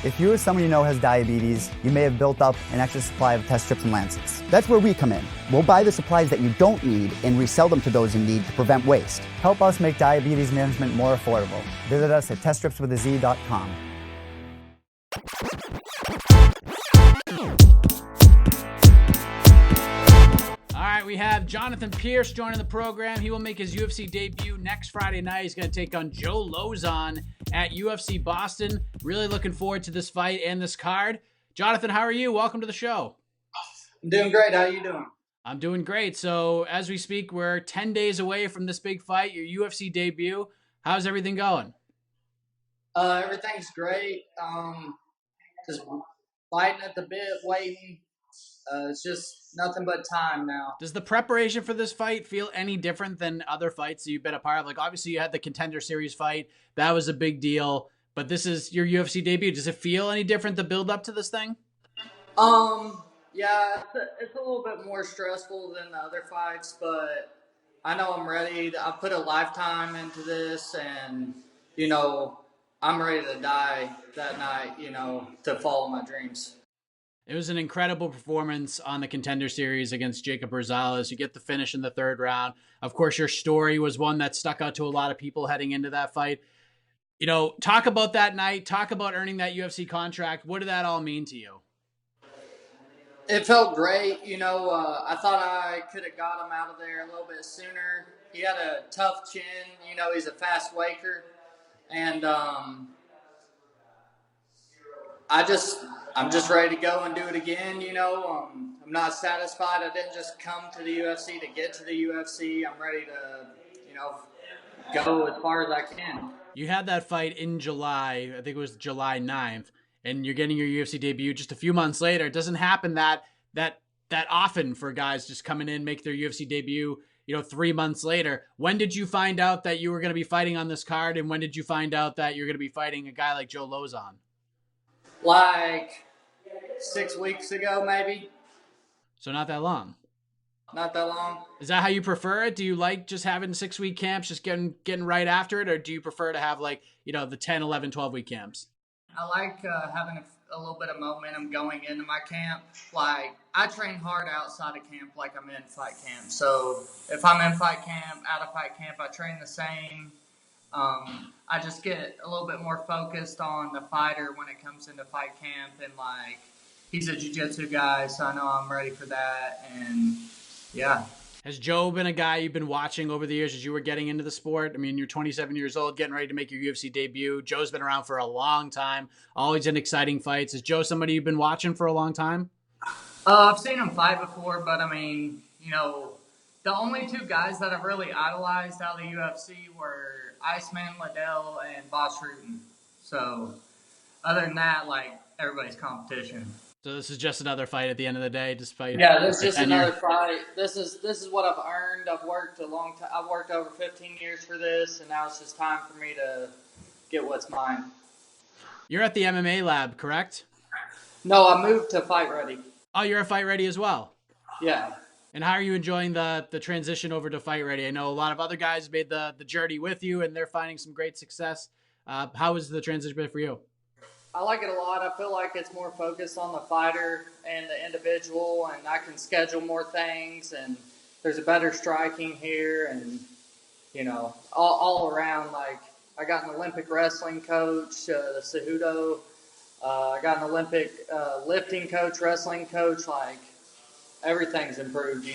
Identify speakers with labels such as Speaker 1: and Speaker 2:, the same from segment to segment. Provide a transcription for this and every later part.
Speaker 1: If you or someone you know has diabetes, you may have built up an extra supply of test strips and lancets. That's where we come in. We'll buy the supplies that you don't need and resell them to those in need to prevent waste. Help us make diabetes management more affordable. Visit us at teststripswithaz.com.
Speaker 2: All right, we have Jonathan Pearce joining the program. He will make his UFC debut next Friday night. He's going to take on Joe Lauzon at UFC Boston. Really looking forward to this fight and this card. Jonathan, how are you? Welcome to the show.
Speaker 3: I'm doing great. How are you doing?
Speaker 2: I'm doing great. So as we speak, we're 10 days away from this big fight, your UFC debut. How's everything going?
Speaker 3: Everything's great. Just fighting at the bit, waiting. It's just nothing but time now.
Speaker 2: Does the preparation for this fight feel any different than other fights that you've been a part of? Like, obviously, you had the Contender Series fight. That was a big deal. But this is your UFC debut. Does it feel any different, the build up to this thing?
Speaker 3: Yeah, it's a little bit more stressful than the other fights, but I know I'm ready. I put a lifetime into this, and, I'm ready to die that night, to follow my dreams.
Speaker 2: It was an incredible performance on the Contender Series against Jacob Rosales. You get the finish in the third round. Of course, your story was one that stuck out to a lot of people heading into that fight. Talk about that night. Talk about earning that UFC contract. What did that all mean to you?
Speaker 3: It felt great. I thought I could have got him out of there a little bit sooner. He had a tough chin. He's a fast waker. And I'm just ready to go and do it again. I'm not satisfied. I didn't just come to the UFC to get to the UFC. I'm ready to, go as far as I can.
Speaker 2: You had that fight in July. I think it was July 9th. And you're getting your UFC debut just a few months later. It doesn't happen that often for guys just coming in, make their UFC debut, 3 months later. When did you find out that you were going to be fighting on this card? And when did you find out that you're going to be fighting a guy like Joe Lauzon?
Speaker 3: Like 6 weeks ago, maybe. So
Speaker 2: not that long.
Speaker 3: Not that long.
Speaker 2: Is that how you prefer it? Do you like just having 6-week camps, just getting right after it? Or do you prefer to have the 10, 11, 12-week camps?
Speaker 3: I like having a little bit of momentum going into my camp. Like, I train hard outside of camp like I'm in fight camp. So if I'm in fight camp, out of fight camp, I train the same. I just get a little bit more focused on the fighter when it comes into fight camp. And, he's a jiu-jitsu guy, so I know I'm ready for that. And, yeah.
Speaker 2: Has Joe been a guy you've been watching over the years as you were getting into the sport? I mean, you're 27 years old, getting ready to make your UFC debut. Joe's been around for a long time, always in exciting fights. Is Joe somebody you've been watching for a long time?
Speaker 3: I've seen him fight before, but, the only two guys that I've really idolized out of the UFC were Iceman Liddell and Boss Rutten. So, other than that, everybody's competition.
Speaker 2: So this is just another fight at the end of the day, despite
Speaker 3: this is just another fight. This is what I've earned. I've worked a long time. I've worked over 15 years for this, and now it's just time for me to get what's mine.
Speaker 2: You're at the MMA lab, correct?
Speaker 3: No, I moved to Fight Ready.
Speaker 2: Oh, you're at Fight Ready as well.
Speaker 3: Yeah.
Speaker 2: And how are you enjoying the transition over to Fight Ready? I know a lot of other guys made the journey with you, and they're finding some great success. How has the transition been for you?
Speaker 3: I like it a lot. I feel like it's more focused on the fighter and the individual, and I can schedule more things, and there's a better striking here, and, all around. I got an Olympic wrestling coach, the Cejudo. I got an Olympic lifting coach, wrestling coach. Everything's improved,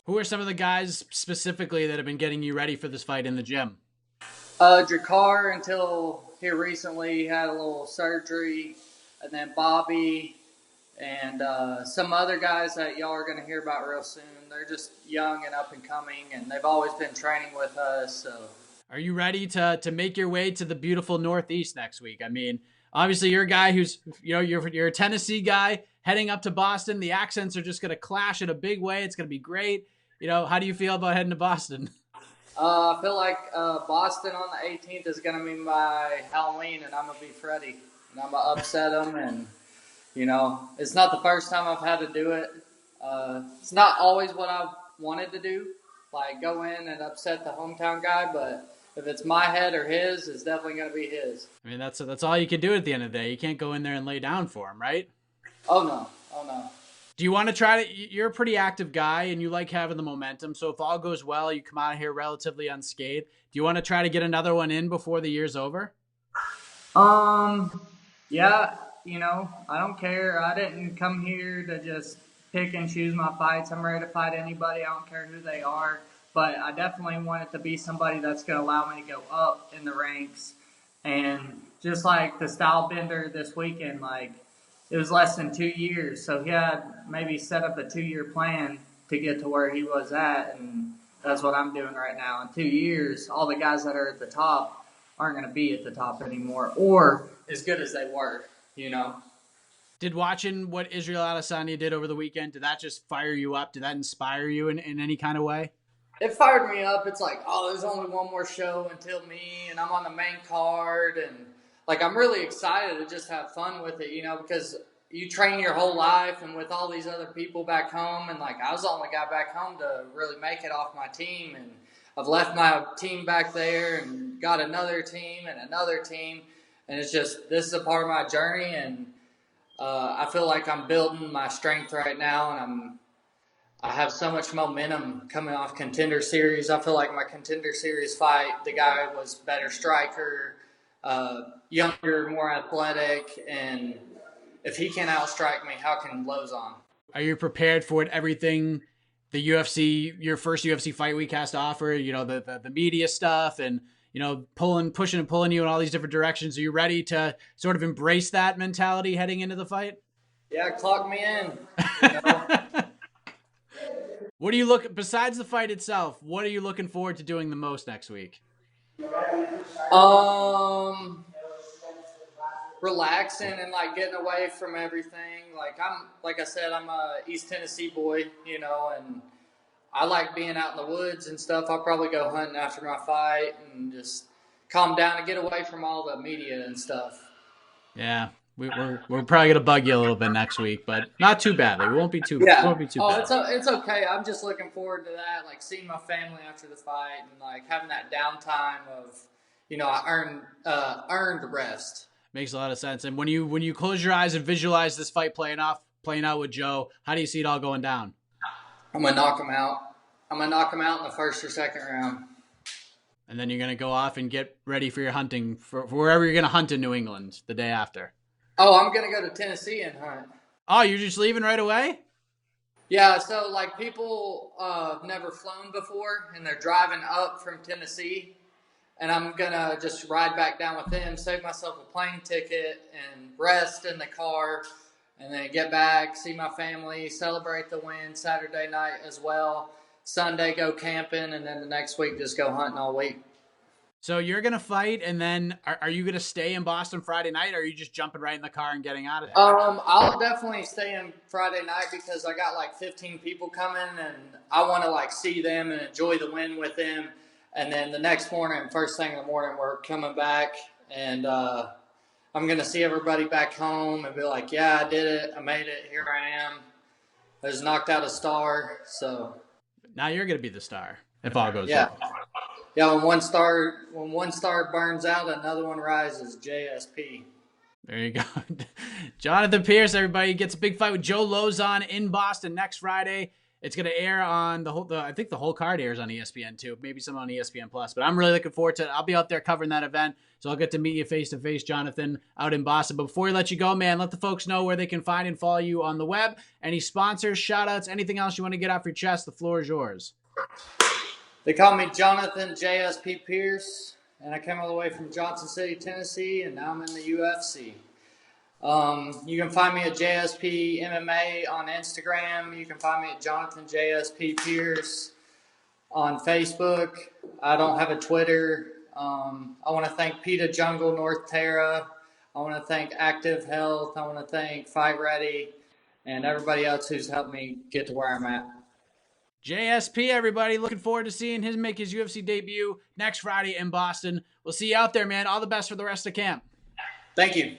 Speaker 2: Who are some of the guys specifically that have been getting you ready for this fight in the gym?
Speaker 3: Jakar, until here recently, had a little surgery, and then Bobby, and some other guys that y'all are going to hear about real soon. They're just young and up and coming, and they've always been training with us. So,
Speaker 2: are you ready to make your way to the beautiful Northeast next week? I mean, obviously you're a guy who's you're a Tennessee guy heading up to Boston. The accents are just going to clash in a big way. It's going to be great. How do you feel about heading to Boston?
Speaker 3: I feel like Boston on the 18th is going to be my Halloween, and I'm going to be Freddy. And I'm going to upset them. And, it's not the first time I've had to do it. It's not always what I wanted to do, go in and upset the hometown guy. But if it's my head or his, it's definitely going to be his.
Speaker 2: I mean, that's all you can do at the end of the day. You can't go in there and lay down for him, right?
Speaker 3: Oh no, oh no.
Speaker 2: Do you want to try to? You're a pretty active guy, and you like having the momentum. So if all goes well, you come out of here relatively unscathed. Do you want to try to get another one in before the year's over?
Speaker 3: Yeah, I don't care. I didn't come here to just pick and choose my fights. I'm ready to fight anybody. I don't care who they are. But I definitely want it to be somebody that's going to allow me to go up in the ranks. And just like the style bender this weekend, like it was less than 2 years. So he had maybe set up a 2-year plan to get to where he was at. And that's what I'm doing right now. In 2 years, all the guys that are at the top aren't going to be at the top anymore or as good as they were.
Speaker 2: Did watching what Israel Adesanya did over the weekend, did that just fire you up? Did that inspire you in any kind of way?
Speaker 3: It fired me up. It's like, oh, there's only one more show until me, and I'm on the main card. And, like, I'm really excited to just have fun with it, because you train your whole life and with all these other people back home. And, like, I was the only guy back home to really make it off my team. And I've left my team back there and got another team and another team. And it's just, this is a part of my journey. And I feel like I'm building my strength right now. And I have so much momentum coming off Contender Series. I feel like my Contender Series fight, the guy was better striker, younger, more athletic, and if he can outstrike me, how can Lauzon?
Speaker 2: Are you prepared for everything the UFC, your first UFC fight week has to offer? The media stuff and pushing and pulling you in all these different directions. Are you ready to sort of embrace that mentality heading into the fight?
Speaker 3: Yeah, clock me in.
Speaker 2: What do you look, besides the fight itself, what are you looking forward to doing the most next week?
Speaker 3: Relaxing and like getting away from everything. Like I said, I'm a East Tennessee boy, and I like being out in the woods and stuff. I'll probably go hunting after my fight and just calm down and get away from all the media and stuff.
Speaker 2: Yeah. We're probably gonna bug you a little bit next week, but not too badly. We won't be too.
Speaker 3: Yeah.
Speaker 2: It won't be too bad.
Speaker 3: It's okay. I'm just looking forward to that, like seeing my family after the fight and like having that downtime of, I earned rest.
Speaker 2: Makes a lot of sense. And when you close your eyes and visualize this fight playing out with Joe, how do you see it all going down?
Speaker 3: I'm gonna knock him out. I'm gonna knock him out in the first or second round.
Speaker 2: And then you're gonna go off and get ready for your hunting for wherever you're gonna hunt in New England the day after.
Speaker 3: Oh, I'm going to go to Tennessee and hunt.
Speaker 2: Oh, you're just leaving right away?
Speaker 3: Yeah, so like people have never flown before and they're driving up from Tennessee. And I'm going to just ride back down with them, save myself a plane ticket and rest in the car. And then get back, see my family, celebrate the win Saturday night as well. Sunday go camping and then the next week just go hunting all week.
Speaker 2: So you're going to fight, and then are you going to stay in Boston Friday night, or are you just jumping right in the car and getting out of there?
Speaker 3: I'll definitely stay in Friday night because I got like 15 people coming, and I want to like see them and enjoy the win with them. And then the next morning, first thing in the morning, we're coming back, and I'm going to see everybody back home and be like, yeah, I did it. I made it. Here I am. I just knocked out a star. So
Speaker 2: now you're going to be the star if all goes well.
Speaker 3: Yeah, when one star burns out, another one rises. JSP.
Speaker 2: There you go. Jonathan Pearce, everybody, gets a big fight with Joe Lauzon in Boston next Friday. It's going to air on I think the whole card airs on ESPN too, maybe some on ESPN Plus. But I'm really looking forward to it. I'll be out there covering that event, so I'll get to meet you face to face, Jonathan, out in Boston. But before we let you go, man, let the folks know where they can find and follow you on the web. Any sponsors, shout outs, anything else you want to get off your chest, the floor is yours.
Speaker 3: They call me Jonathan JSP Pearce, and I came all the way from Johnson City, Tennessee, and now I'm in the UFC. You can find me at JSP MMA on Instagram. You can find me at Jonathan JSP Pearce on Facebook. I don't have a Twitter. I want to thank PETA Jungle North Terra. I want to thank Active Health. I want to thank Fight Ready and everybody else who's helped me get to where I'm at.
Speaker 2: JSP, everybody. Looking forward to seeing him make his UFC debut next Friday in Boston. We'll see you out there, man. All the best for the rest of camp.
Speaker 3: Thank you.